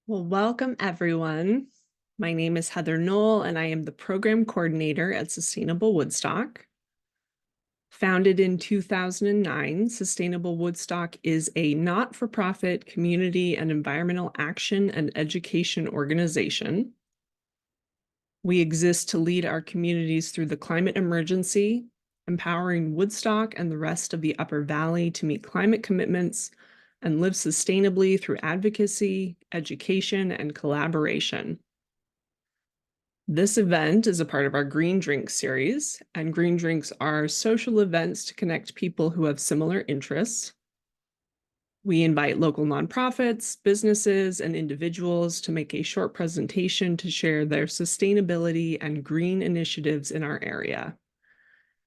Well, welcome everyone. My name is Heather Knoll, and I am the program coordinator at Sustainable Woodstock. Founded in 2009, Sustainable Woodstock is a not-for-profit community and environmental action and education organization. We exist to lead our communities through the climate emergency, empowering Woodstock and the rest of the Upper Valley to meet climate commitments and live sustainably through advocacy, education, and collaboration. This event is a part of our Green Drinks series, and Green Drinks are social events to connect people who have similar interests. We invite local nonprofits, businesses, and individuals to make a short presentation to share their sustainability and green initiatives in our area.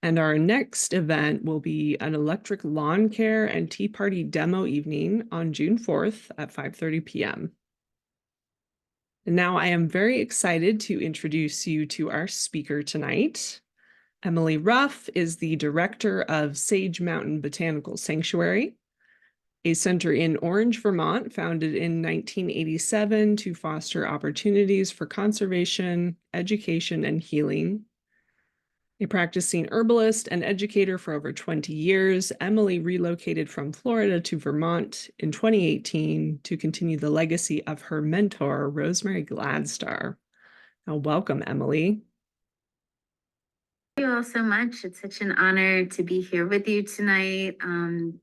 And our next event will be an electric lawn care and tea party demo evening on June 4th at 5:30 p.m. And now I am very excited to introduce you to our speaker tonight. Emily Ruff is the director of Sage Mountain Botanical Sanctuary, a center in Orange, Vermont, founded in 1987 to foster opportunities for conservation, education, and healing. A practicing herbalist and educator for over 20 years, Emily relocated from Florida to Vermont in 2018 to continue the legacy of her mentor, Rosemary Gladstar. Now, welcome, Emily. Thank you all so much. It's such an honor to be here with you tonight,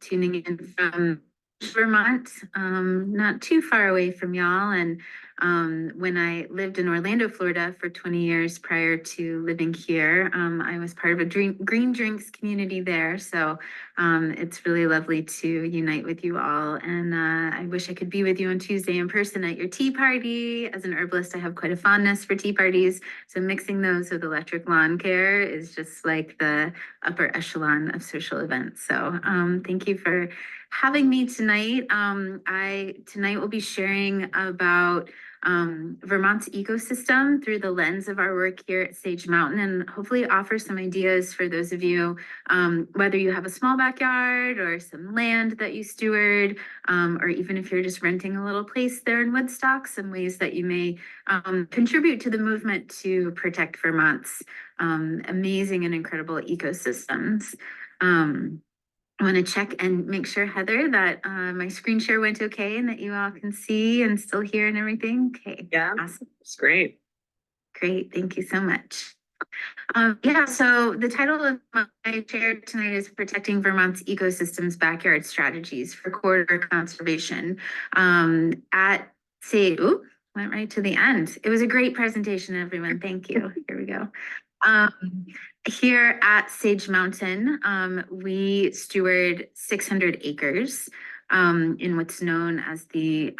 tuning in from Vermont, not too far away from y'all. And when I lived in Orlando, Florida for 20 years prior to living here, I was part of a green drinks community there. So it's really lovely to unite with you all. And I wish I could be with you on Tuesday in person at your tea party. As an herbalist, I have quite a fondness for tea parties. So mixing those with electric lawn care is just like the upper echelon of social events. So thank you for having me tonight. Tonight will be sharing about Vermont's ecosystem through the lens of our work here at Sage Mountain, and hopefully offer some ideas for those of you, whether you have a small backyard or some land that you steward, or even if you're just renting a little place there in Woodstock, some ways that you may contribute to the movement to protect Vermont's amazing and incredible ecosystems. I want to check and make sure, Heather, that my screen share went okay and that you all can see and still hear and everything. Okay. Yeah, awesome. It's great. Great. Thank you so much. So the title of my chair tonight is Protecting Vermont's Ecosystems Backyard Strategies for Corridor Conservation. At Sage, went right to the end. It was a great presentation, everyone. Thank you. Here we go. Here at Sage Mountain, we steward 600 acres in what's known as the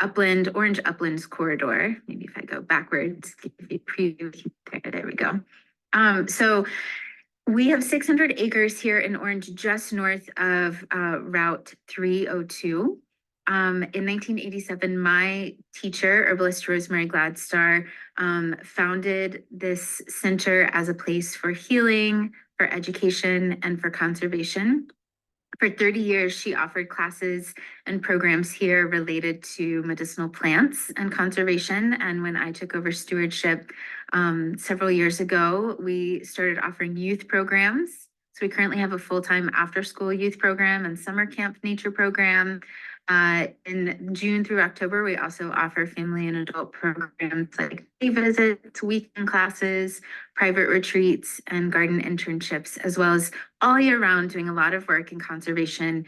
Orange Uplands corridor. Maybe if I go backwards, give you a preview. There we go. So we have 600 acres here in Orange, just north of Route 302. In 1987, my teacher, herbalist Rosemary Gladstar, founded this center as a place for healing, for education, and for conservation. For 30 years, she offered classes and programs here related to medicinal plants and conservation. And when I took over stewardship several years ago, we started offering youth programs. So we currently have a full-time after-school youth program and summer camp nature program. In June through October, we also offer family and adult programs like day visits, weekend classes, private retreats, and garden internships, as well as all year round doing a lot of work in conservation,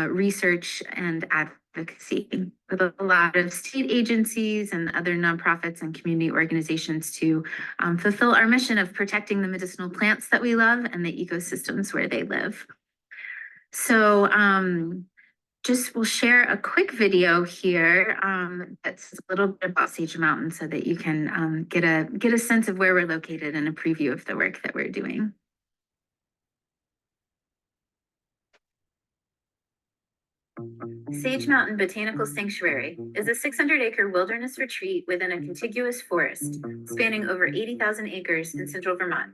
research, and advocacy with a lot of state agencies and other nonprofits and community organizations to fulfill our mission of protecting the medicinal plants that we love and the ecosystems where they live. So we'll share a quick video here that's a little bit about Sage Mountain so that you can get a sense of where we're located and a preview of the work that we're doing. Sage Mountain Botanical Sanctuary is a 600-acre wilderness retreat within a contiguous forest spanning over 80,000 acres in central Vermont.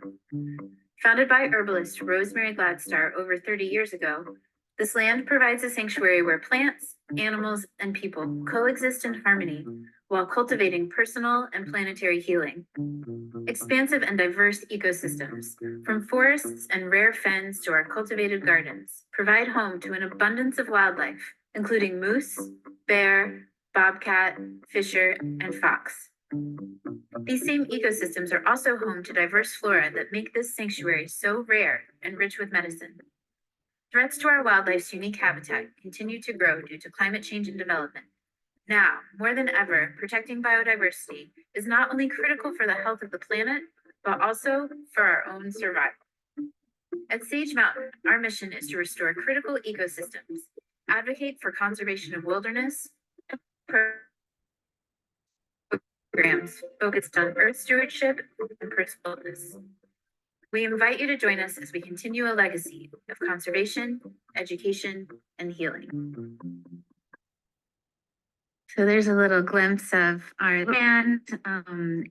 Founded by herbalist Rosemary Gladstar over 30 years ago, this land provides a sanctuary where plants, animals, and people coexist in harmony while cultivating personal and planetary healing. Expansive and diverse ecosystems, from forests and rare fens to our cultivated gardens, provide home to an abundance of wildlife, including moose, bear, bobcat, fisher, and fox. These same ecosystems are also home to diverse flora that make this sanctuary so rare and rich with medicine. Threats to our wildlife's unique habitat continue to grow due to climate change and development. Now, more than ever, protecting biodiversity is not only critical for the health of the planet, but also for our own survival. At Sage Mountain, our mission is to restore critical ecosystems, advocate for conservation of wilderness, and programs focused on earth stewardship and personal wellness. We invite you to join us as we continue a legacy of conservation, education, and healing. So there's a little glimpse of our land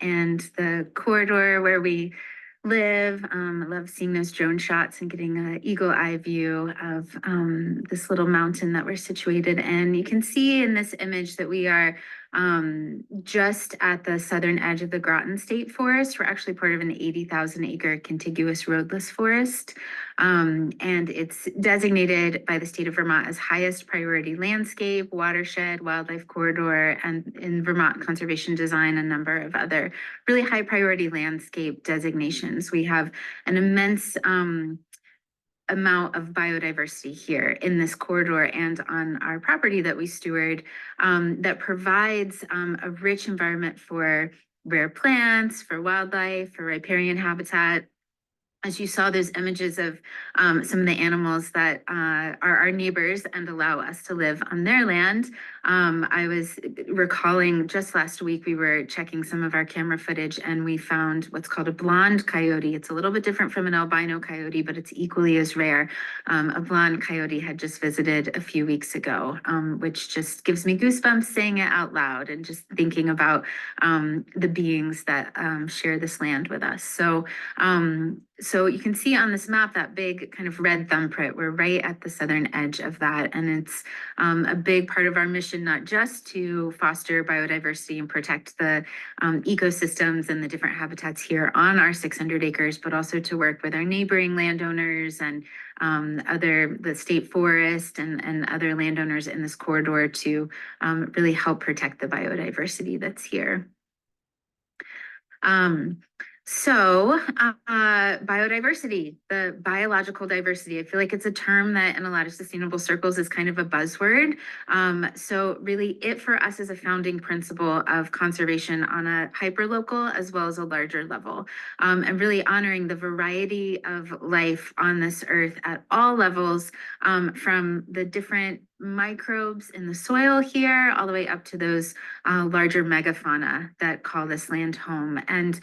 and the corridor where we live. I love seeing those drone shots and getting an eagle eye view of this little mountain that we're situated in. You can see in this image that we are just at the southern edge of the Groton State Forest. We're actually part of an 80,000 acre contiguous roadless forest. And it's designated by the state of Vermont as highest priority landscape, watershed, wildlife corridor, and in Vermont conservation design, a number of other really high priority landscape designations. We have an immense amount of biodiversity here in this corridor and on our property that we steward that provides a rich environment for rare plants, for wildlife, for riparian habitat. As you saw those images of some of the animals that are our neighbors and allow us to live on their land, I was recalling just last week we were checking some of our camera footage and we found what's called a blonde coyote. It's a little bit different from an albino coyote, but it's equally as rare. A blonde coyote had just visited a few weeks ago, which just gives me goosebumps saying it out loud and just thinking about the beings that share this land with us. So you can see on this map that big kind of red thumbprint. We're right at the southern edge of that. And it's a big part of our mission, not just to foster biodiversity and protect the ecosystems and the different habitats here on our 600 acres, but also to work with our neighboring landowners and the state forest and other landowners in this corridor to really help protect the biodiversity that's here. Biodiversity, the biological diversity, I feel like it's a term that in a lot of sustainable circles is kind of a buzzword. So really it for us is a founding principle of conservation on a hyperlocal as well as a larger level, and really honoring the variety of life on this earth at all levels, from the different microbes in the soil here all the way up to those larger megafauna that call this land home. And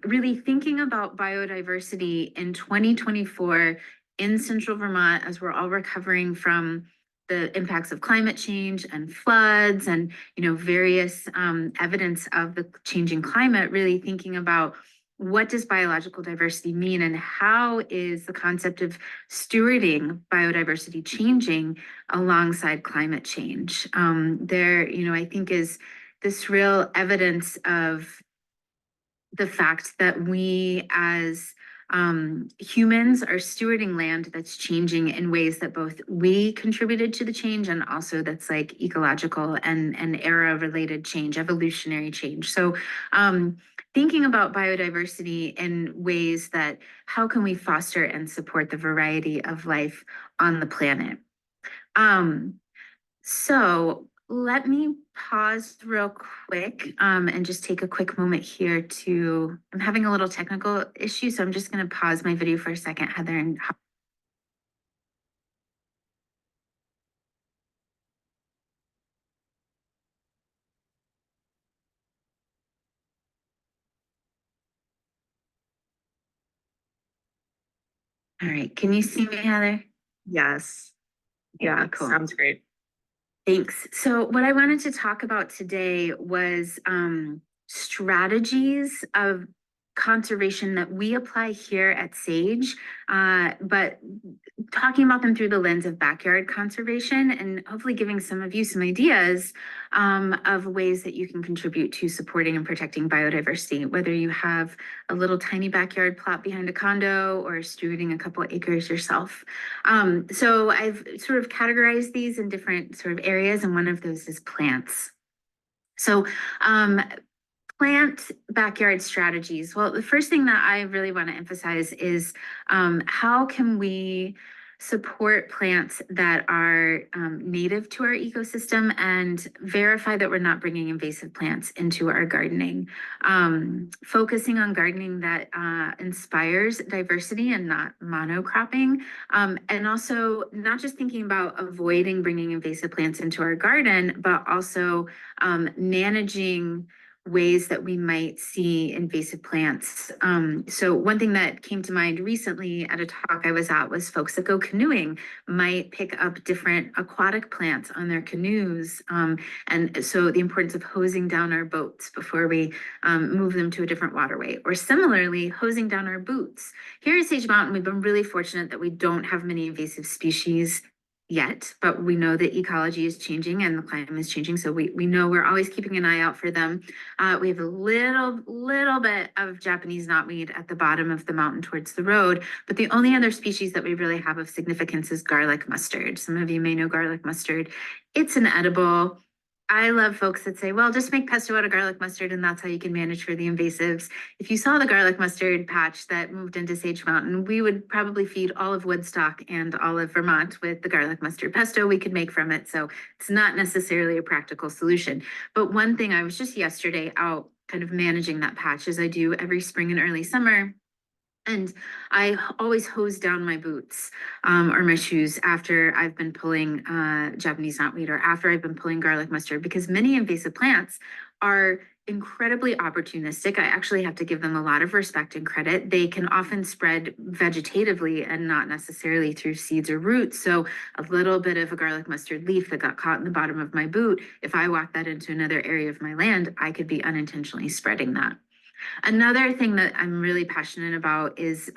really thinking about biodiversity in 2024 in central Vermont as we're all recovering from the impacts of climate change and floods and various evidence of the changing climate, really thinking about what does biological diversity mean and how is the concept of stewarding biodiversity changing alongside climate change. I think is this real evidence of the fact that we as humans are stewarding land that's changing in ways that both we contributed to the change and also that's like ecological and era related change, evolutionary change. So thinking about biodiversity in ways that how can we foster and support the variety of life on the planet. So let me pause real quick and just take a quick moment here I'm having a little technical issue, so I'm just going to pause my video for a second, Heather. And all right, can you see me, Heather? Yes. Yeah, Okay, cool. sounds great. Thanks. So what I wanted to talk about today was strategies of conservation that we apply here at Sage, but talking about them through the lens of backyard conservation and hopefully giving some of you some ideas of ways that you can contribute to supporting and protecting biodiversity, whether you have a little tiny backyard plot behind a condo or stewarding a couple of acres yourself. So I've sort of categorized these in different sort of areas, and one of those is plants. So plant backyard strategies. Well, the first thing that I really want to emphasize is how can we support plants that are native to our ecosystem and verify that we're not bringing invasive plants into our gardening. Focusing on gardening that inspires diversity and not monocropping. And also not just thinking about avoiding bringing invasive plants into our garden, but also managing ways that we might see invasive plants. So one thing that came to mind recently at a talk I was at was folks that go canoeing might pick up different aquatic plants on their canoes. And so the importance of hosing down our boats before we move them to a different waterway, or similarly, hosing down our boots. Here at Sage Mountain, we've been really fortunate that we don't have many invasive species yet, but we know that ecology is changing and the climate is changing. So we know we're always keeping an eye out for them. We have a little bit of Japanese knotweed at the bottom of the mountain towards the road, but the only other species that we really have of significance is garlic mustard. Some of you may know garlic mustard. It's an edible. I love folks that say, well, just make pesto out of garlic mustard and that's how you can manage for the invasives. If you saw the garlic mustard patch that moved into Sage Mountain, we would probably feed all of Woodstock and all of Vermont with the garlic mustard pesto we could make from it. So it's not necessarily a practical solution. But one thing, I was just yesterday out kind of managing that patch, as I do every spring and early summer. And I always hose down my boots or my shoes after I've been pulling Japanese knotweed or after I've been pulling garlic mustard, because many invasive plants are incredibly opportunistic. I actually have to give them a lot of respect and credit. They can often spread vegetatively and not necessarily through seeds or roots. So a little bit of a garlic mustard leaf that got caught in the bottom of my boot, if I walk that into another area of my land, I could be unintentionally spreading that. Another thing that I'm really passionate about is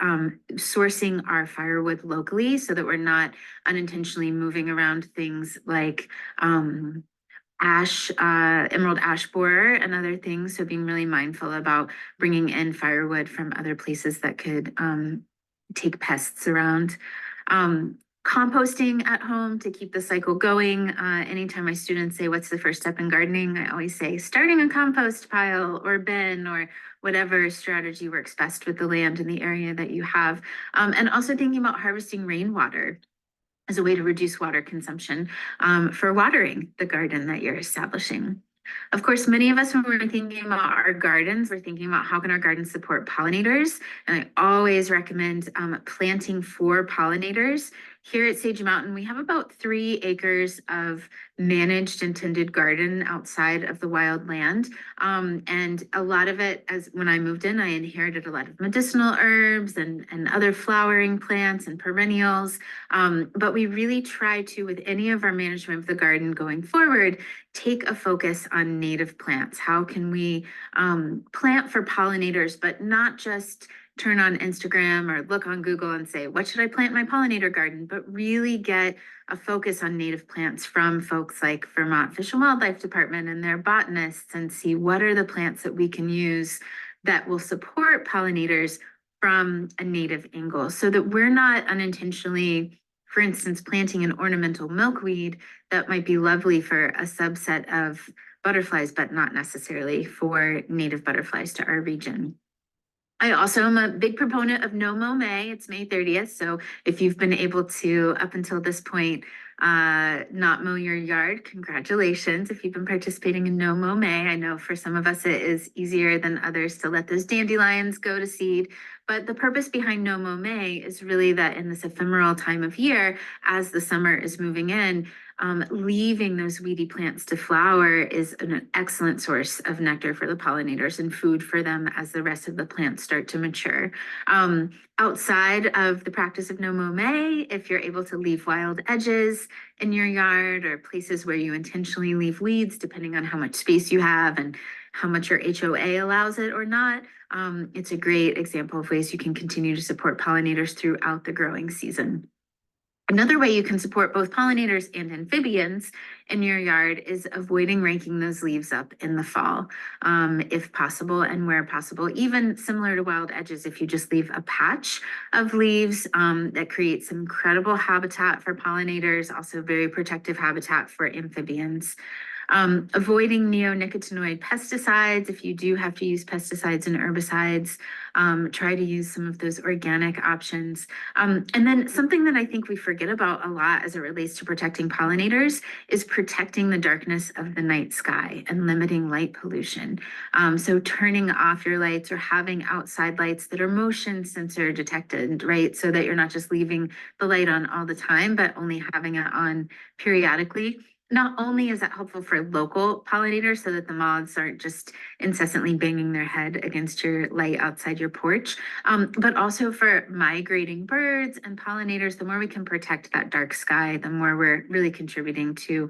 sourcing our firewood locally so that we're not unintentionally moving around things like emerald ash borer and other things. So being really mindful about bringing in firewood from other places that could take pests around. Composting at home to keep the cycle going. Anytime my students say, what's the first step in gardening? I always say, starting a compost pile or bin or whatever strategy works best with the land in the area that you have. And also thinking about harvesting rainwater as a way to reduce water consumption for watering the garden that you're establishing. Of course, many of us, when we're thinking about our gardens, we're thinking about how can our gardens support pollinators. And I always recommend planting for pollinators. Here at Sage Mountain, we have about 3 acres of managed and tended garden outside of the wild land. And a lot of it, as when I moved in, I inherited a lot of medicinal herbs and other flowering plants and perennials. But we really try to, with any of our management of the garden going forward, take a focus on native plants. How can we plant for pollinators, but not just turn on Instagram or look on Google and say, what should I plant in my pollinator garden? But really get a focus on native plants from folks like Vermont Fish and Wildlife Department and their botanists, and see what are the plants that we can use that will support pollinators from a native angle, so that we're not unintentionally, for instance, planting an ornamental milkweed that might be lovely for a subset of butterflies, but not necessarily for native butterflies to our region. I also am a big proponent of No Mow May. It's May 30th. So if you've been able to, up until this point, not mow your yard, congratulations. If you've been participating in No Mow May, I know for some of us it is easier than others to let those dandelions go to seed. But the purpose behind No Mow May is really that in this ephemeral time of year, as the summer is moving in, leaving those weedy plants to flower is an excellent source of nectar for the pollinators and food for them as the rest of the plants start to mature. Outside of the practice of No Mow May, if you're able to leave wild edges in your yard or places where you intentionally leave weeds, depending on how much space you have and how much your HOA allows it or not, it's a great example of ways you can continue to support pollinators throughout the growing season. Another way you can support both pollinators and amphibians in your yard is avoiding raking those leaves up in the fall, if possible and where possible. Even similar to wild edges, if you just leave a patch of leaves, that creates incredible habitat for pollinators, also very protective habitat for amphibians. Avoiding neonicotinoid pesticides. If you do have to use pesticides and herbicides, try to use some of those organic options. And then something that I think we forget about a lot as it relates to protecting pollinators is protecting the darkness of the night sky and limiting light pollution. So turning off your lights or having outside lights that are motion sensor detected, right? So that you're not just leaving the light on all the time, but only having it on periodically. Not only is that helpful for local pollinators so that the moths aren't just incessantly banging their head against your light outside your porch, but also for migrating birds and pollinators. The more we can protect that dark sky, the more we're really contributing to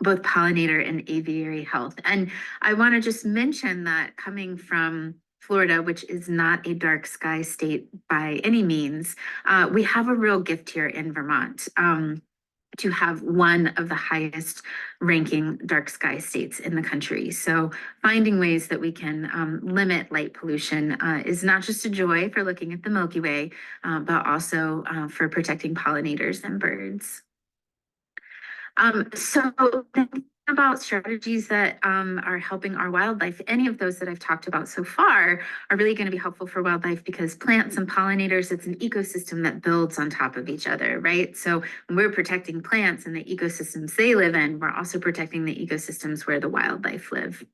both pollinator and aviary health. And I want to just mention that coming from Florida, which is not a dark sky state by any means, we have a real gift here in Vermont. To have one of the highest ranking dark sky states in the country. So finding ways that we can limit light pollution is not just a joy for looking at the Milky Way, but also for protecting pollinators and birds. So thinking about strategies that are helping our wildlife, any of those that I've talked about so far are really going to be helpful for wildlife because plants and pollinators, it's an ecosystem that builds on top of each other, right? So when we're protecting plants and the ecosystems they live in, we're also protecting the ecosystems where the wildlife live.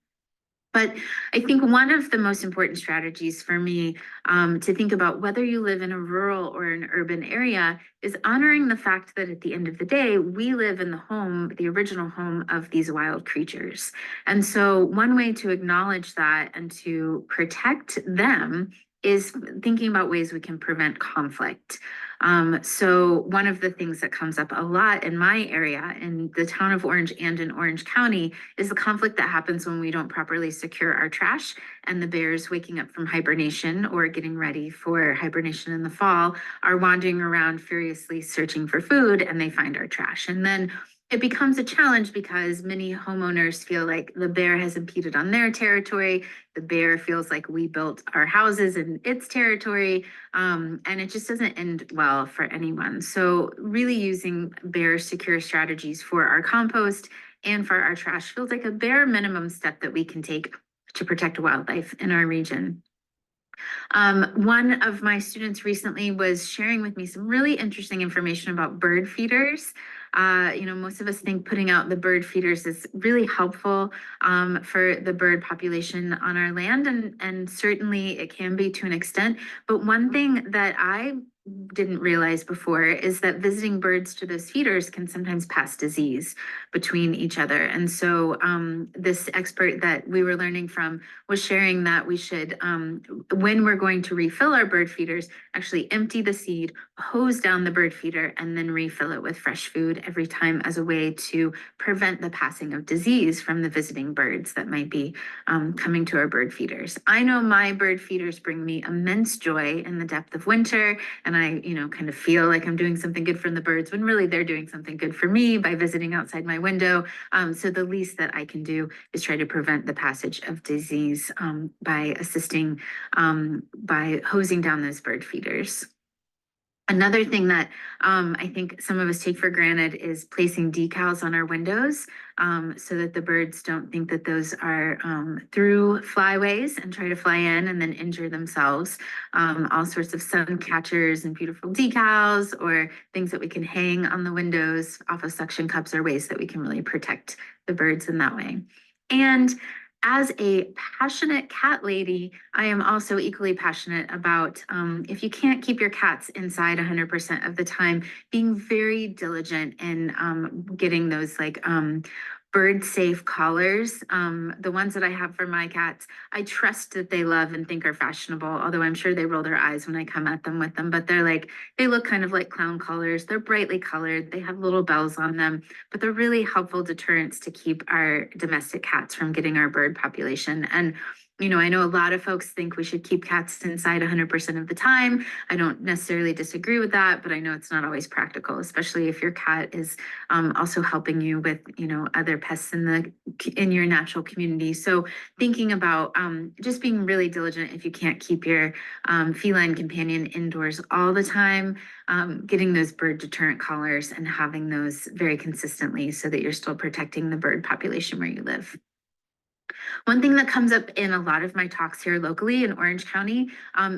But I think one of the most important strategies for me to think about whether you live in a rural or an urban area is honoring the fact that at the end of the day, we live in the home, the original home of these wild creatures. And so one way to acknowledge that and to protect them is thinking about ways we can prevent conflict. So one of the things that comes up a lot in my area, in the town of Orange and in Orange County, is the conflict that happens when we don't properly secure our trash and the bears waking up from hibernation or getting ready for hibernation in the fall are wandering around furiously searching for food and they find our trash. And then it becomes a challenge because many homeowners feel like the bear has impeded on their territory. The bear feels like we built our houses in its territory, and it just doesn't end well for anyone. So really using bear secure strategies for our compost and for our trash feels like a bare minimum step that we can take to protect wildlife in our region. One of my students recently was sharing with me some really interesting information about bird feeders. Most of us think putting out the bird feeders is really helpful for the bird population on our land, and certainly it can be to an extent. But one thing that I didn't realize before is that visiting birds to those feeders can sometimes pass disease between each other. And so this expert that we were learning from was sharing that we should, when we're going to refill our bird feeders, actually empty the seed, hose down the bird feeder, and then refill it with fresh food every time as a way to prevent the passing of disease from the visiting birds that might be coming to our bird feeders. I know my bird feeders bring me immense joy in the depth of winter, and I, kind of feel like I'm doing something good for the birds when really they're doing something good for me by visiting outside my window. So the least that I can do is try to prevent the passage of disease by assisting by hosing down those bird feeders. Another thing that I think some of us take for granted is placing decals on our windows so that the birds don't think that those are through flyways and try to fly in and then injure themselves. All sorts of sun catchers and beautiful decals or things that we can hang on the windows off of suction cups are ways that we can really protect the birds in that way. And as a passionate cat lady, I am also equally passionate about if you can't keep your cats inside 100% of the time, being very diligent in getting those bird safe collars. The ones that I have for my cats, I trust that they love and think are fashionable, although I'm sure they roll their eyes when I come at them with them, but they look kind of like clown collars. They're brightly colored. They have little bells on them, but they're really helpful deterrents to keep our domestic cats from getting our bird population. And You know, I know a lot of folks think we should keep cats inside 100% of the time. I don't necessarily disagree with that, but I know it's not always practical, especially if your cat is also helping you with, you know, other pests in your natural community. So thinking about just being really diligent if you can't keep your feline companion indoors all the time, getting those bird deterrent collars and having those very consistently so that you're still protecting the bird population where you live. One thing that comes up in a lot of my talks here locally in Orange County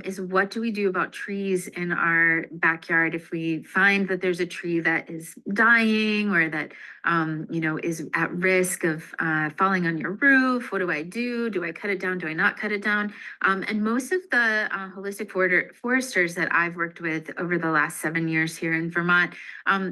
is what do we do about trees in our backyard if we find that there's a tree that is dying or that you know, is at risk of falling on your roof? What do I do? Do I cut it down? Do I not cut it down? And most of the holistic foresters that I've worked with over the last 7 years here in Vermont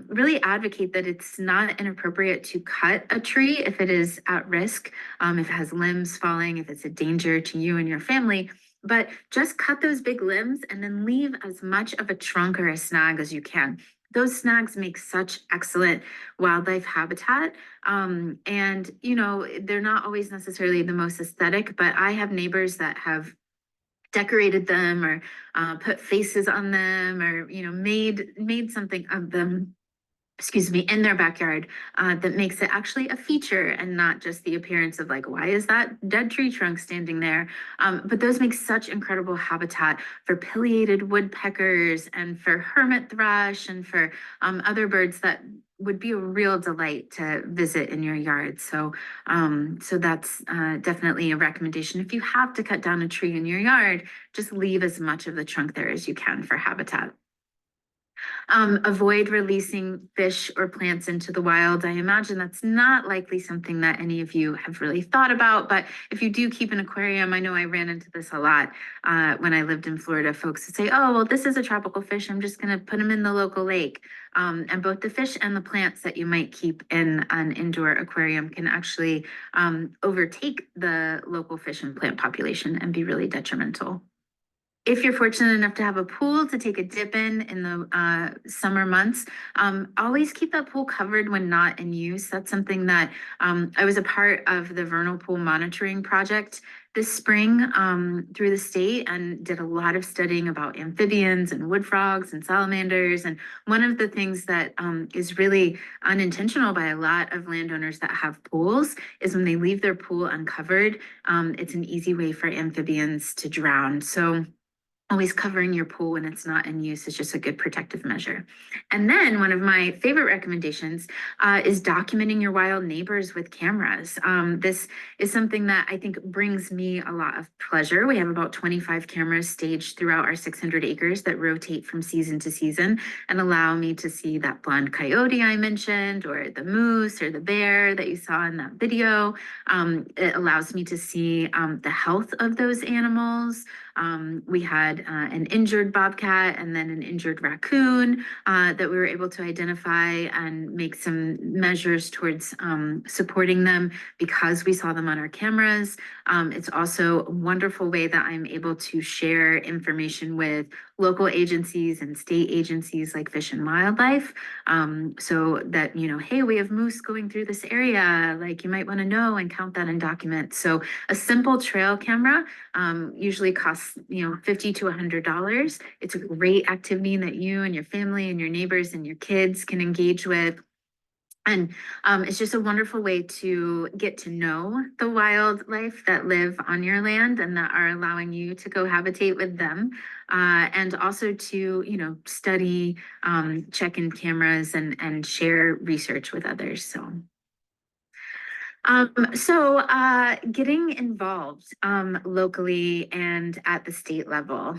really advocate that it's not inappropriate to cut a tree if it is at risk, if it has limbs falling, if it's a danger to you and your family. But just cut those big limbs and then leave as much of a trunk or a snag as you can. Those snags make such excellent wildlife habitat. And, you know, they're not always necessarily the most aesthetic, but I have neighbors that have decorated them or put faces on them or, you know, made something of them, excuse me, in their backyard that makes it actually a feature and not just the appearance of like, why is that dead tree trunk standing there? But those make such incredible habitat for pileated woodpeckers and for hermit thrush and for other birds that would be a real delight to visit in your yard. So, so that's definitely a recommendation. If you have to cut down a tree in your yard, just leave as much of the trunk there as you can for habitat. Avoid releasing fish or plants into the wild. I imagine that's not likely something that any of you have really thought about, but if you do keep an aquarium, I know I ran into this a lot when I lived in Florida. Folks would say, oh, well, this is a tropical fish. I'm just going to put them in the local lake. And both the fish and the plants that you might keep in an indoor aquarium can actually overtake the local fish and plant population and be really detrimental. If you're fortunate enough to have a pool to take a dip in the summer months, always keep that pool covered when not in use. That's something that I was a part of the vernal pool monitoring project this spring through the state and did a lot of studying about amphibians and wood frogs and salamanders. And one of the things that is really unintentional by a lot of landowners that have pools is when they leave their pool uncovered, it's an easy way for amphibians to drown. So always covering your pool when it's not in use is just a good protective measure. And then one of my favorite recommendations is documenting your wild neighbors with cameras. This is something that I think brings me a lot of pleasure. We have about 25 cameras staged throughout our 600 acres that rotate from season to season and allow me to see that blonde coyote I mentioned, or the moose or the bear that you saw in that video. It allows me to see the health of those animals. We had an injured bobcat and then an injured raccoon that we were able to identify and make some measures towards supporting them because we saw them on our cameras. It's also a wonderful way that I'm able to share information with local agencies and state agencies like Fish and Wildlife, so that, you know, hey, we have moose going through this area, like you might want to know and count that and document. So a simple trail camera usually costs, you know, $50 to $100. It's a great activity that you and your family and your neighbors and your kids can engage with. And it's just a wonderful way to get to know the wildlife that live on your land and that are allowing you to cohabitate with them. And also to, you know, study, check in cameras and share research with others. So getting involved locally and at the state level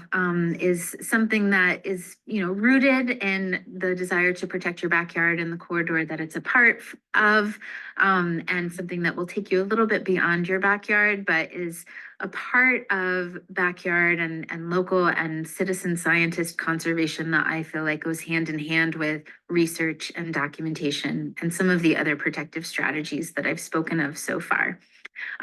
is something that is, you know, rooted in the desire to protect your backyard and the corridor that it's a part of, and something that will take you a little bit beyond your backyard, but is a part of backyard and local and citizen scientist conservation that I feel like goes hand in hand with research and documentation and some of the other protective strategies that I've spoken of so far.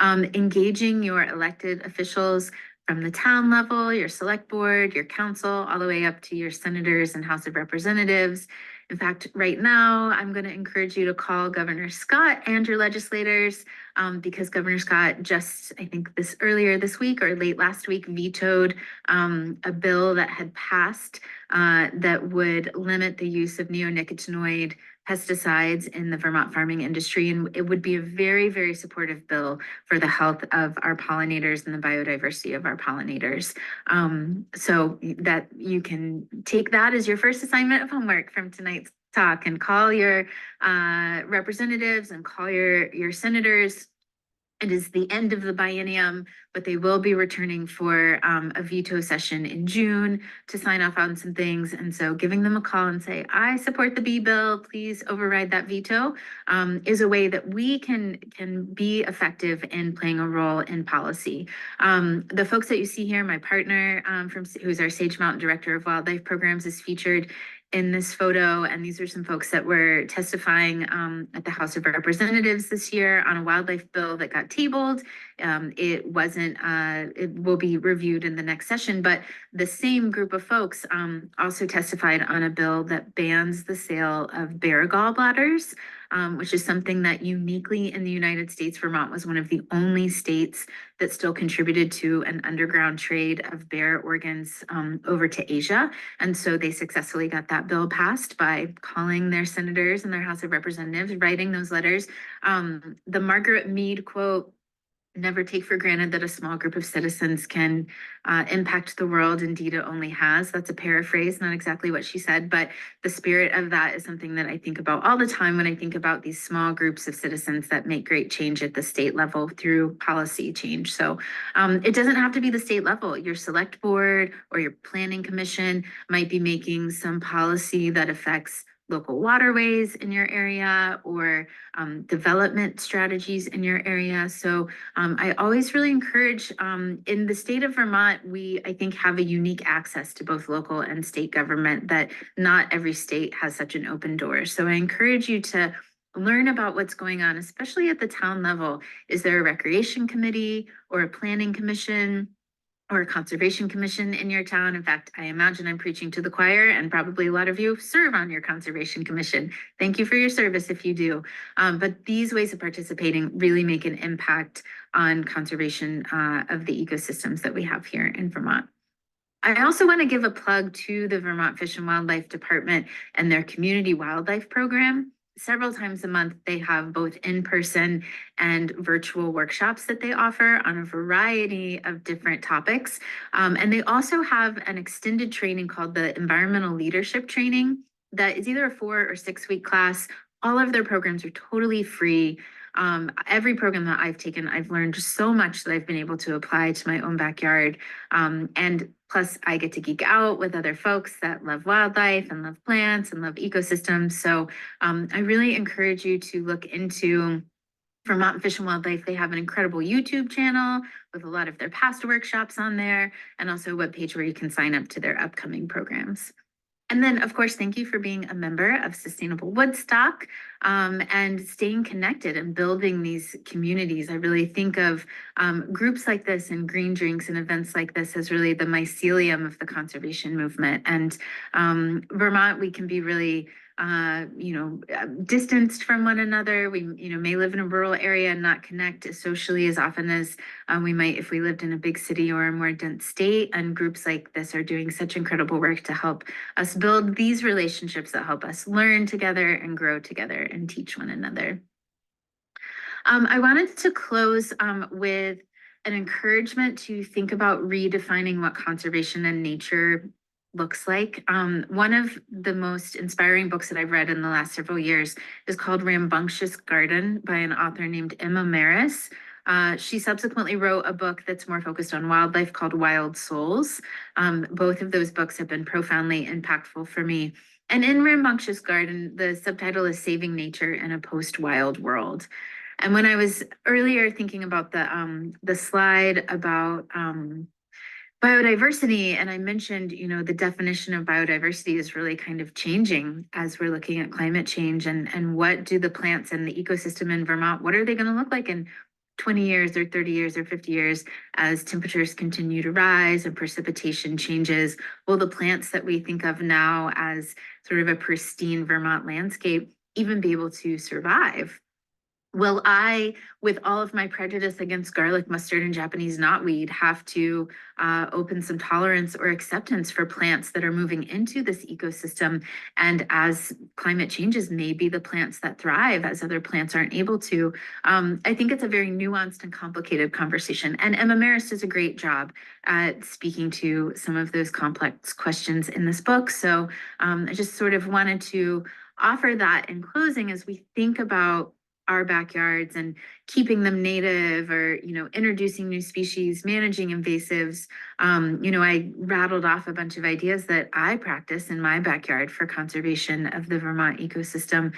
Engaging your elected officials from the town level, your select board, your council, all the way up to your senators and House of Representatives, In fact, right now, I'm going to encourage you to call Governor Scott and your legislators because Governor Scott just, I think earlier this week or late last week, vetoed a bill that had passed that would limit the use of neonicotinoid pesticides in the Vermont farming industry. And it would be a very, very supportive bill for the health of our pollinators and the biodiversity of our pollinators. So that you can take that as your first assignment of homework from tonight's talk and call your representatives and call your senators. It is the end of the biennium, but they will be returning for a veto session in June to sign off on some things. And so giving them a call and say, I support the B bill, please override that veto, is a way that we can be effective in playing a role in policy. The folks that you see here, my partner who's our Sage Mountain Director of Wildlife Programs is featured in this photo, and these are some folks that were testifying at the House of Representatives this year on a wildlife bill that got tabled. It will be reviewed in the next session, but the same group of folks also testified on a bill that bans the sale of bear gallbladders, which is something that uniquely in the United States, Vermont was one of the only states that still contributed to an underground trade of bear organs over to Asia. And so they successfully got that bill passed by calling their senators and their House of Representatives, writing those letters. The Margaret Mead quote, never take for granted that a small group of citizens can impact the world. Indeed, it only has. That's a paraphrase, not exactly what she said, but the spirit of that is something that I think about all the time when I think about these small groups of citizens that make great change at the state level through policy change. So it doesn't have to be the state level. Your select board or your planning commission might be making some policy that affects local waterways in your area or development strategies in your area. So I always really encourage, in the state of Vermont, I think, have a unique access to both local and state government that not every state has such an open door. So I encourage you to learn about what's going on, especially at the town level. Is there a recreation committee or a planning commission or a conservation commission in your town? In fact, I imagine I'm preaching to the choir, and probably a lot of you serve on your conservation commission. Thank you for your service if you do. But these ways of participating really make an impact on conservation of the ecosystems that we have here in Vermont. I also want to give a plug to the Vermont Fish and Wildlife Department and their community wildlife program. Several times a month, they have both in-person and virtual workshops that they offer on a variety of different topics. And they also have an extended training called the Environmental Leadership Training that is either a 4 or 6 week class. All of their programs are totally free. Every program that I've taken, I've learned just so much that I've been able to apply to my own backyard. And plus, I get to geek out with other folks that love wildlife and love plants and love ecosystems. So I really encourage you to look into Vermont Fish and Wildlife. They have an incredible YouTube channel with a lot of their past workshops on there, and also a webpage where you can sign up to their upcoming programs. And then, of course, thank you for being a member of Sustainable Woodstock and staying connected and building these communities. I really think of groups like this and green drinks and events like this as really the mycelium of the conservation movement. And Vermont, we can be really distanced from one another. We, may live in a rural area and not connect as socially as often as we might if we lived in a big city or a more dense state. And groups like this are doing such incredible work to help us build these relationships that help us learn together and grow together and teach one another. I wanted to close with an encouragement to think about redefining what conservation and nature looks like. One of the most inspiring books that I've read in the last several years is called Rambunctious Garden by an author named Emma Maris. She subsequently wrote a book that's more focused on wildlife called Wild Souls. Both of those books have been profoundly impactful for me. And in Rambunctious Garden, the subtitle is Saving Nature in a Post-Wild World. And when I was earlier thinking about the slide about biodiversity, and I mentioned, the definition of biodiversity is really kind of changing as we're looking at climate change and what do the plants and the ecosystem in Vermont, what are they going to look like in 20 years or 30 years or 50 years, as temperatures continue to rise and precipitation changes, will the plants that we think of now as sort of a pristine Vermont landscape even be able to survive? Will I, with all of my prejudice against garlic, mustard, and Japanese knotweed, have to open some tolerance or acceptance for plants that are moving into this ecosystem? And as climate changes, maybe the plants that thrive as other plants aren't able to. I think it's a very nuanced and complicated conversation. And Emma Maris does a great job at speaking to some of those complex questions in this book. So I just sort of wanted to offer that in closing as we think about our backyards and keeping them native, or introducing new species, managing invasives. I rattled off a bunch of ideas that I practice in my backyard for conservation of the Vermont ecosystem,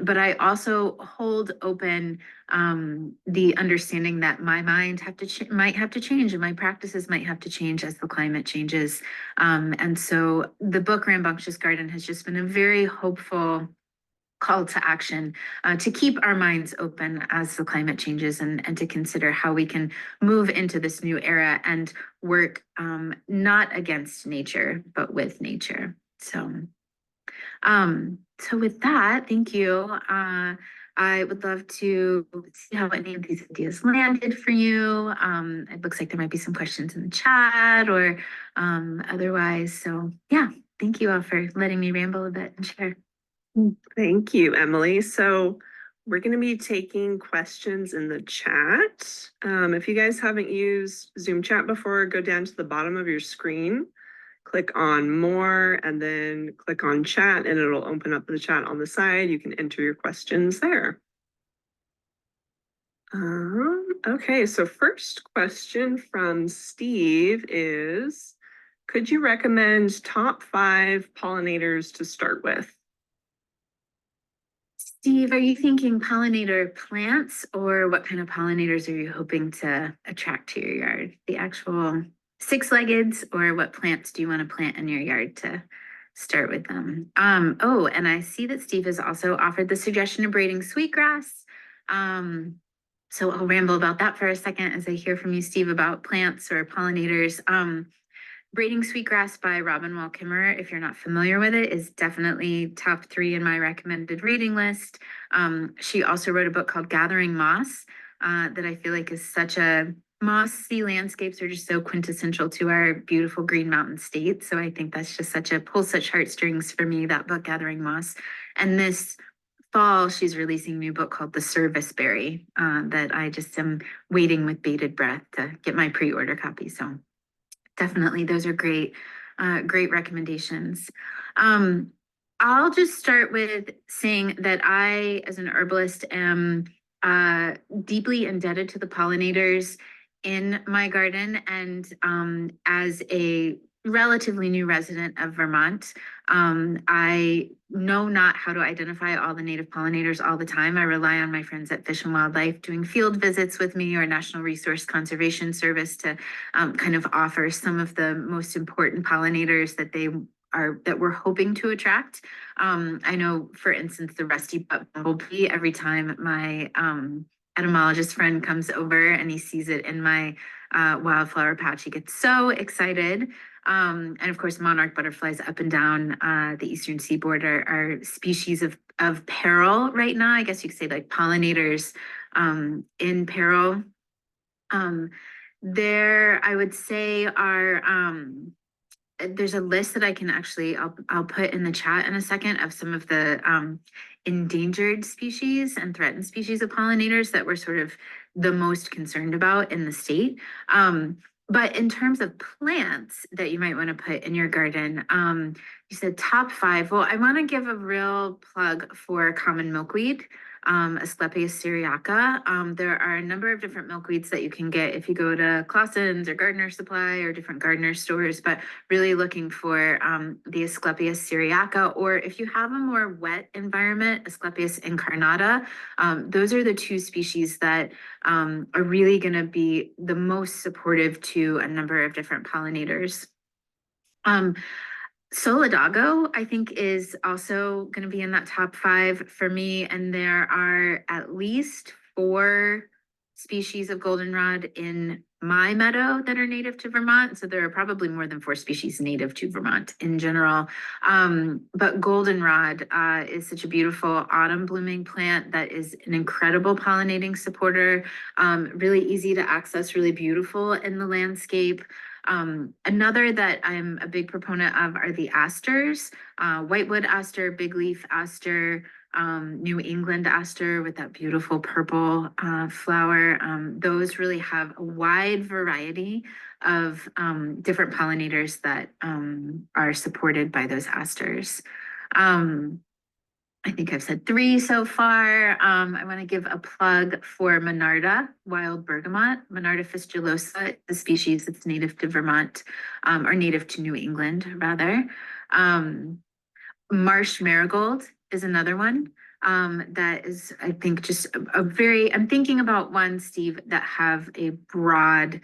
but I also hold open the understanding that my mind might have to change, and my practices might have to change as the climate changes. And so the book Rambunctious Garden has just been a very hopeful call to action to keep our minds open as the climate changes, and to consider how we can move into this new era and work not against nature, but with nature. So with that, thank you. I would love to see how any of these ideas landed for you. It looks like there might be some questions in the chat or otherwise. So yeah, thank you all for letting me ramble a bit and share. Thank you, Emily. So we're going to be taking questions in the chat. If you guys haven't used Zoom chat before, go down to the bottom of your screen, click on more, and then click on chat, and it'll open up the chat on the side. You can enter your questions there. Okay, so first question from Steve is, could you recommend top 5 pollinators to start with? Steve, are you thinking pollinator plants, or what kind of pollinators are you hoping to attract to your yard? The actual 6-leggeds, or what plants do you want to plant in your yard to start with them? Oh, and I see that Steve has also offered the suggestion of braiding sweetgrass. So I'll ramble about that for a second as I hear from you, Steve, about plants or pollinators. Braiding Sweetgrass by Robin Wall Kimmerer, if you're not familiar with it, is definitely top 3 in my recommended reading list. She also wrote a book called Gathering Moss that I feel like is such a mossy landscapes are just so quintessential to our beautiful Green Mountain State. So I think that's just pulls such heartstrings for me, that book, Gathering Moss. And this fall, she's releasing a new book called The Serviceberry that I just am waiting with bated breath to get my pre-order copy. So definitely, those are great recommendations. I'll just start with saying that I, as an herbalist, am deeply indebted to the pollinators in my garden. And as a relatively new resident of Vermont, I know not how to identify all the native pollinators all the time. I rely on my friends at Fish and Wildlife doing field visits with me, or National Resource Conservation Service, to kind of offer some of the most important pollinators that we're hoping to attract. I know, for instance, the rusty butt bumblebee, every time my entomologist friend comes over and he sees it in my wildflower patch, he gets so excited. And of course, monarch butterflies up and down the eastern seaboard are species of peril right now. I guess you could say, like, pollinators in peril. There, I would say, there's a list that I can actually, I'll put in the chat in a second, of some of the endangered species and threatened species of pollinators that we're sort of the most concerned about in the state. But in terms of plants that you might want to put in your garden, you said top 5. Well, I want to give a real plug for common milkweed, Asclepias syriaca. There are a number of different milkweeds that you can get if you go to Clausen's or Gardener Supply or different gardener stores, but really looking for the Asclepias syriaca, or if you have a more wet environment, Asclepias incarnata. Those are the 2 species that are really going to be the most supportive to a number of different pollinators. Solidago, I think, is also going to be in that top 5 for me. And there are at least 4 species of goldenrod in my meadow that are native to Vermont. So there are probably more than 4 species native to Vermont in general. But goldenrod is such a beautiful autumn blooming plant that is an incredible pollinating supporter, really easy to access, really beautiful in the landscape. Another that I'm a big proponent of are the asters, whitewood aster, big leaf aster, New England aster with that beautiful purple flower. Those really have a wide variety of different pollinators that are supported by those asters. I think I've said 3 so far. I want to give a plug for Monarda, wild bergamot. Monarda fistulosa, the species that's native to Vermont, or native to New England, rather. Marsh marigold is another one that is, I think, just a very, I'm thinking about one, Steve, that have a broad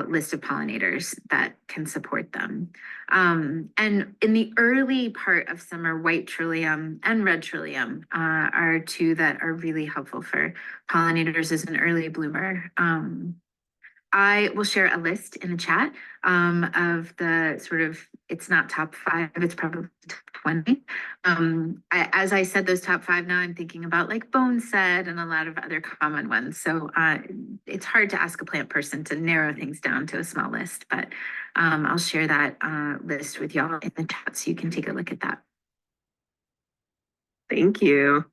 list of pollinators that can support them. And in the early part of summer, white trillium and red trillium are 2 that are really helpful for pollinators as an early bloomer. I will share a list in the chat of the sort of, it's not top 5, it's probably top 20. As I said, those top 5 now, I'm thinking about like boneset and a lot of other common ones. So it's hard to ask a plant person to narrow things down to a small list, but I'll share that list with y'all in the chat so you can take a look at that. Thank you.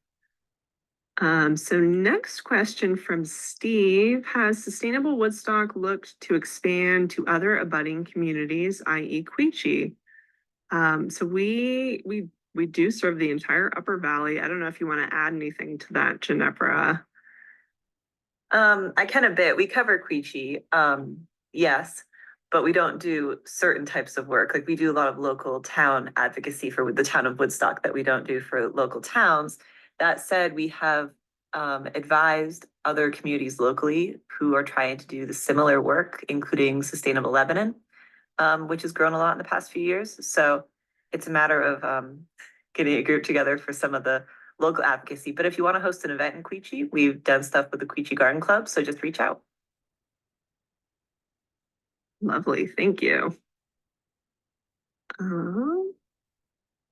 So next question from Steve: has Sustainable Woodstock looked to expand to other abutting communities, i.e. Quechee? So we do serve the entire Upper Valley. I don't know if you want to add anything to that, Ginevra. I can a bit. We cover Quechee, yes, but we don't do certain types of work. Like we do a lot of local town advocacy for the town of Woodstock that we don't do for local towns. That said, we have advised other communities locally who are trying to do the similar work, including Sustainable Lebanon, which has grown a lot in the past few years. So it's a matter of getting a group together for some of the local advocacy. But if you want to host an event in Quechee, we've done stuff with the Quechee Garden Club, so just reach out. Lovely, thank you.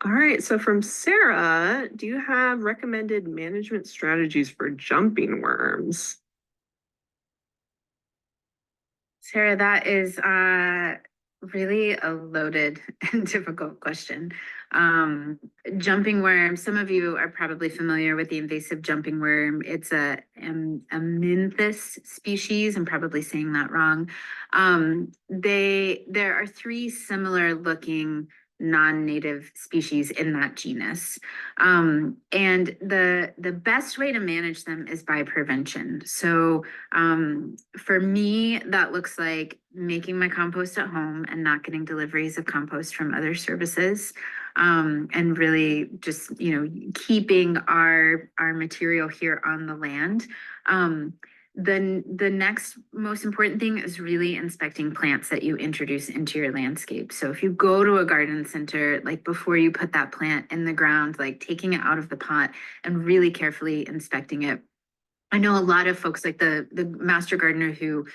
All right, so from Sarah, do you have recommended management strategies for jumping worms? Sarah, that is really a loaded and difficult question. Jumping worm, some of you are probably familiar with the invasive jumping worm. It's a Amynthus species. I'm probably saying that wrong. There are 3 similar looking non-native species in that genus. And the best way to manage them is by prevention. So for me, that looks like making my compost at home and not getting deliveries of compost from other services. And really just, keeping our material here on the land. Then the next most important thing is really inspecting plants that you introduce into your landscape. So if you go to a garden center, like before you put that plant in the ground, like taking it out of the pot and really carefully inspecting it. I know a lot of folks, like the master gardener who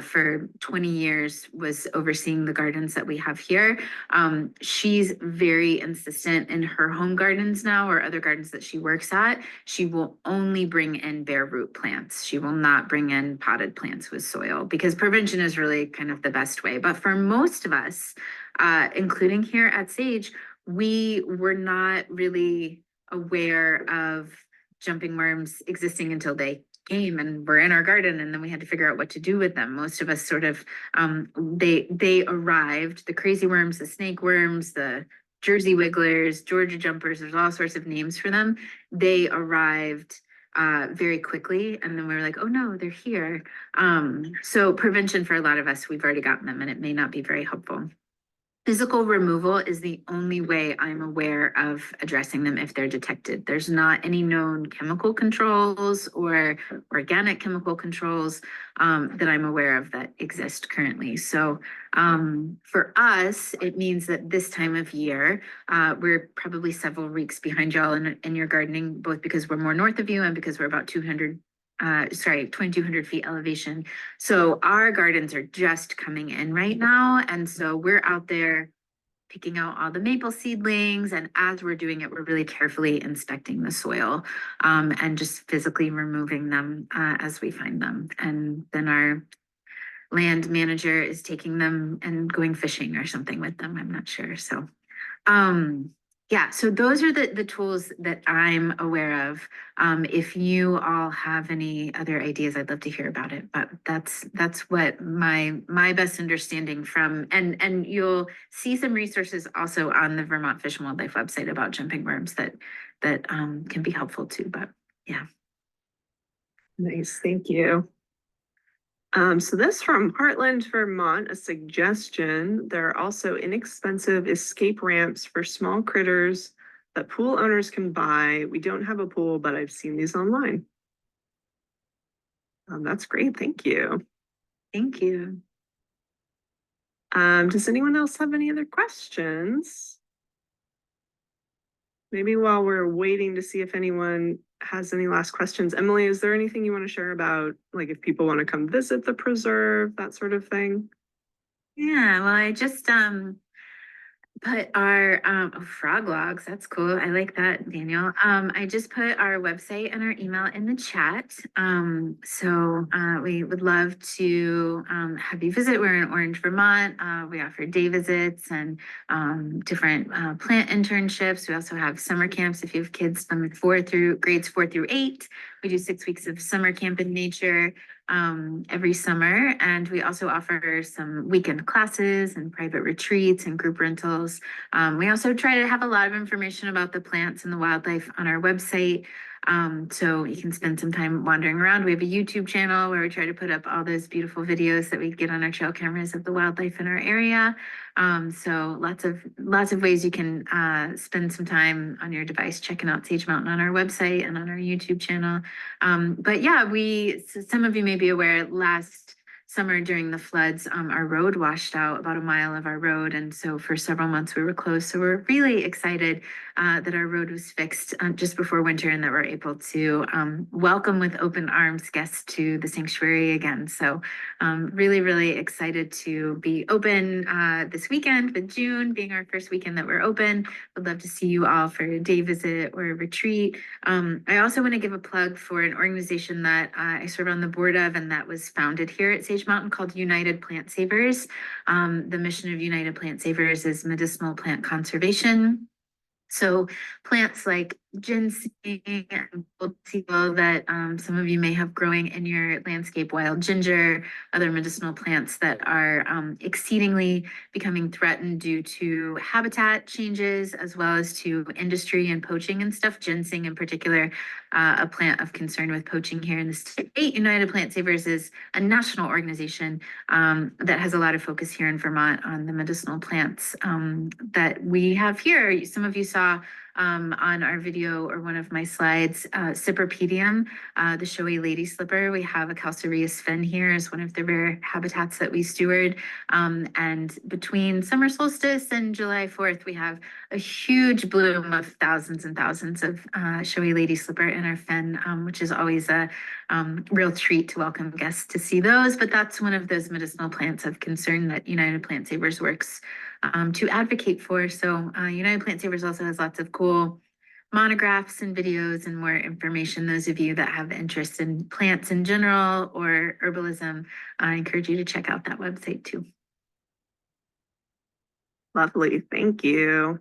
for 20 years was overseeing the gardens that we have here. She's very insistent in her home gardens now, or other gardens that she works at. She will only bring in bare root plants. She will not bring in potted plants with soil, because prevention is really kind of the best way. But for most of us, including here at Sage, we were not really aware of jumping worms existing until they came and were in our garden, and then we had to figure out what to do with them. Most of us sort of they arrived, the crazy worms, the snake worms, the Jersey wigglers, Georgia jumpers, there's all sorts of names for them. They arrived very quickly, and then we were like, oh no, they're here. So prevention for a lot of us, we've already gotten them, and it may not be very helpful. Physical removal is the only way I'm aware of addressing them if they're detected. There's not any known chemical controls or organic chemical controls that I'm aware of that exist currently. So for us, it means that this time of year, we're probably several weeks behind y'all in your gardening, both because we're more north of you and because we're about 200 2,200 feet elevation. So our gardens are just coming in right now. And so we're out there picking out all the maple seedlings. And as we're doing it, we're really carefully inspecting the soil and just physically removing them as we find them. And then our land manager is taking them and going fishing or something with them. I'm not sure. So yeah, so those are the tools that I'm aware of. If you all have any other ideas, I'd love to hear about it. But that's what my best understanding from, and you'll see some resources also on the Vermont Fish and Wildlife website about jumping worms that can be helpful too. But yeah. Nice, thank you. So this from Heartland, Vermont, a suggestion. There are also inexpensive escape ramps for small critters that pool owners can buy. We don't have a pool, but I've seen these online. That's great, thank you. Thank you. Does anyone else have any other questions? Maybe while we're waiting to see if anyone has any last questions, Emily, is there anything you want to share about, like, if people want to come visit the preserve, that sort of thing? Yeah, well, I just put our frog logs. That's cool. I like that, Daniel. I just put our website and our email in the chat. So we would love to have you visit. We're in Orange, Vermont. We offer day visits and different plant internships. We also have summer camps if you have kids from grades 4 through 8. We do 6 weeks of summer camp in nature every summer. And we also offer some weekend classes and private retreats and group rentals. We also try to have a lot of information about the plants and the wildlife on our website. So you can spend some time wandering around. We have a YouTube channel where we try to put up all those beautiful videos that we get on our trail cameras of the wildlife in our area. So lots of ways you can spend some time on your device checking out Sage Mountain on our website and on our YouTube channel. But yeah, some of you may be aware, last summer during the floods, our road washed out, about a mile of our road. And so for several months we were closed. So we're really excited that our road was fixed just before winter and that we're able to welcome with open arms guests to the sanctuary again. So really, really excited to be open this weekend with June being our first weekend that we're open. Would love to see you all for a day visit or a retreat. I also want to give a plug for an organization that I serve on the board of and that was founded here at Sage Mountain called United Plant Savers. The mission of United Plant Savers is medicinal plant conservation. So plants like ginseng and gold seal that some of you may have growing in your landscape, wild ginger, other medicinal plants that are exceedingly becoming threatened due to habitat changes, as well as to industry and poaching and stuff. Ginseng in particular, a plant of concern with poaching here in the state. United Plant Savers is a national organization that has a lot of focus here in Vermont on the medicinal plants that we have here. Some of you saw on our video or one of my slides, Cypripedium, the showy lady slipper. We have a calcareous fin here as one of the rare habitats that we steward. And between summer solstice and July 4th, we have a huge bloom of thousands and thousands of showy lady slipper in our fen, which is always a real treat to welcome guests to see those. But that's one of those medicinal plants of concern that United Plant Savers works to advocate for. So United Plant Savers also has lots of cool monographs and videos and more information. Those of you that have interest in plants in general or herbalism, I encourage you to check out that website too. Lovely, thank you.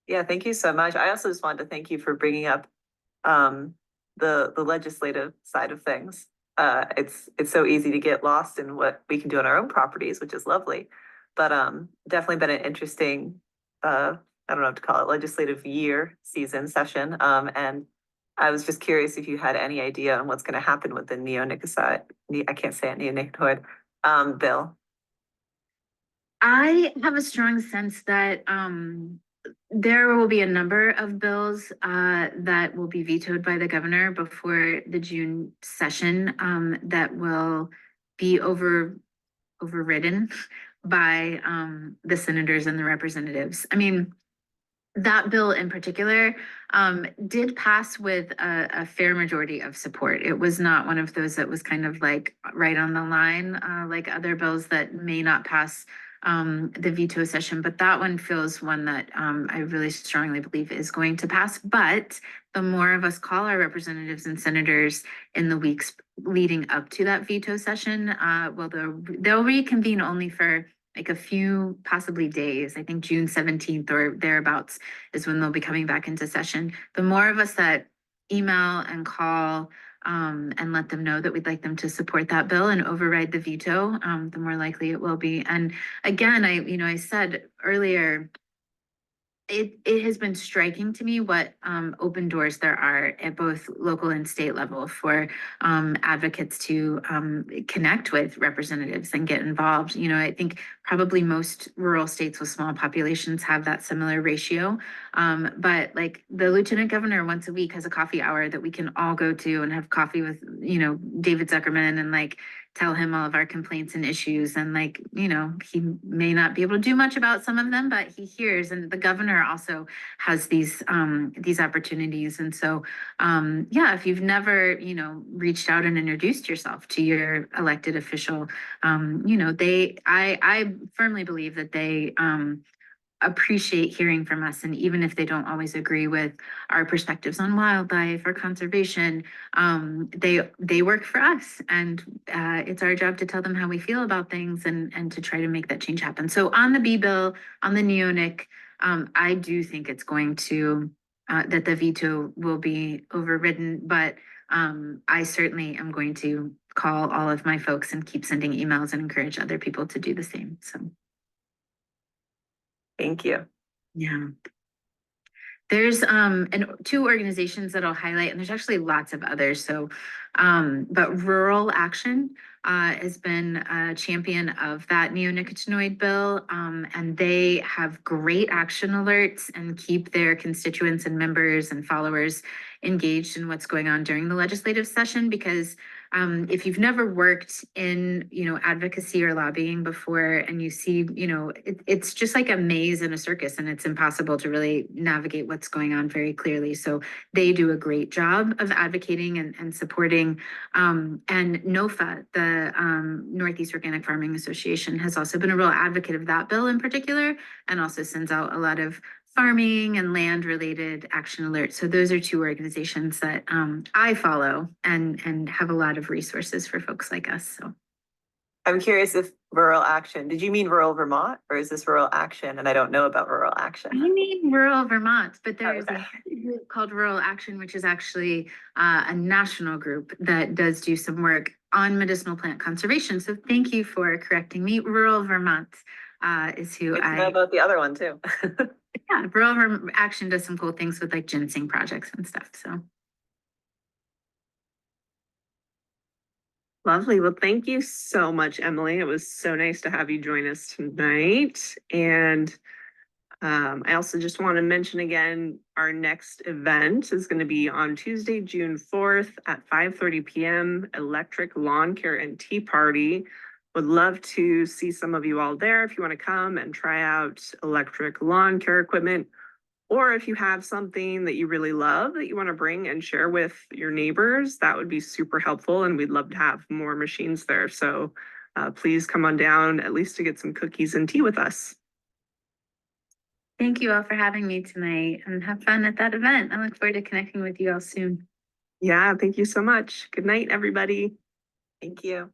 Yeah, thank you so much. I also just wanted to thank you for bringing up the legislative side of things. It's so easy to get lost in what we can do on our own properties, which is lovely. But definitely been an interesting, I don't know what to call it, legislative season session. And I was just curious if you had any idea on what's going to happen with the neonicotinoid, I can't say it, neonicotinoid bill. I have a strong sense that there will be a number of bills that will be vetoed by the governor before the June session that will be overridden by the senators and the representatives. I mean, that bill in particular did pass with a fair majority of support. It was not one of those that was kind of like right on the line, like other bills that may not pass the veto session, but that one feels one that I really strongly believe is going to pass. But the more of us call our representatives and senators in the weeks leading up to that veto session, well, they'll reconvene only for like a few possibly days. I think June 17th or thereabouts is when they'll be coming back into session. The more of us that email and call and let them know that we'd like them to support that bill and override the veto, the more likely it will be. And again, I said earlier, it has been striking to me what open doors there are at both local and state level for advocates to connect with representatives and get involved. I think probably most rural states with small populations have that similar ratio. But like the lieutenant governor once a week has a coffee hour that we can all go to and have coffee with, David Zuckerman and like tell him all of our complaints and issues. And like, he may not be able to do much about some of them, but he hears. And the governor also has these opportunities. And so, if you've never, reached out and introduced yourself to your elected official, I firmly believe that they appreciate hearing from us. And even if they don't always agree with our perspectives on wildlife or conservation, they work for us. And it's our job to tell them how we feel about things and to try to make that change happen. So on the B bill, on the neonic, I do think it's going to, that the veto will be overridden, but I certainly am going to call all of my folks and keep sending emails and encourage other people to do the same. So. Thank you. Yeah. There's two organizations that I'll highlight, and there's actually lots of others. So, but Rural Action has been a champion of that neonicotinoid bill, and they have great action alerts and keep their constituents and members and followers engaged in what's going on during the legislative session. Because if you've never worked in, advocacy or lobbying before, and you see, it's just like a maze and a circus, and it's impossible to really navigate what's going on very clearly. So they do a great job of advocating and supporting. And NOFA, the Northeast Organic Farming Association, has also been a real advocate of that bill in particular, and also sends out a lot of farming and land related action alerts. So those are two organizations that I follow and have a lot of resources for folks like us. So I'm curious if Rural Action, did you mean Rural Vermont, or is this Rural Action? And I don't know about Rural Action. I mean Rural Vermont, but there's okay. a group called Rural Action, which is actually a national group that does do some work on medicinal plant conservation. So thank you for correcting me. Rural Vermont is who I know about the other one too. Yeah, Rural Action does some cool things with like ginseng projects and stuff. So Lovely. Well, thank you so much, Emily. It was so nice to have you join us tonight. And I also just want to mention again, our next event is going to be on Tuesday, June 4th at 5:30 p.m. Electric Lawn Care and Tea Party. Would love to see some of you all there if you want to come and try out electric lawn care equipment, or if you have something that you really love that you want to bring and share with your neighbors, that would be super helpful. And we'd love to have more machines there. So please come on down at least to get some cookies and tea with us. thank you all for having me tonight, and have fun at that event. I look forward to connecting with you all soon. Yeah, thank you so much. Good night, everybody. Thank you.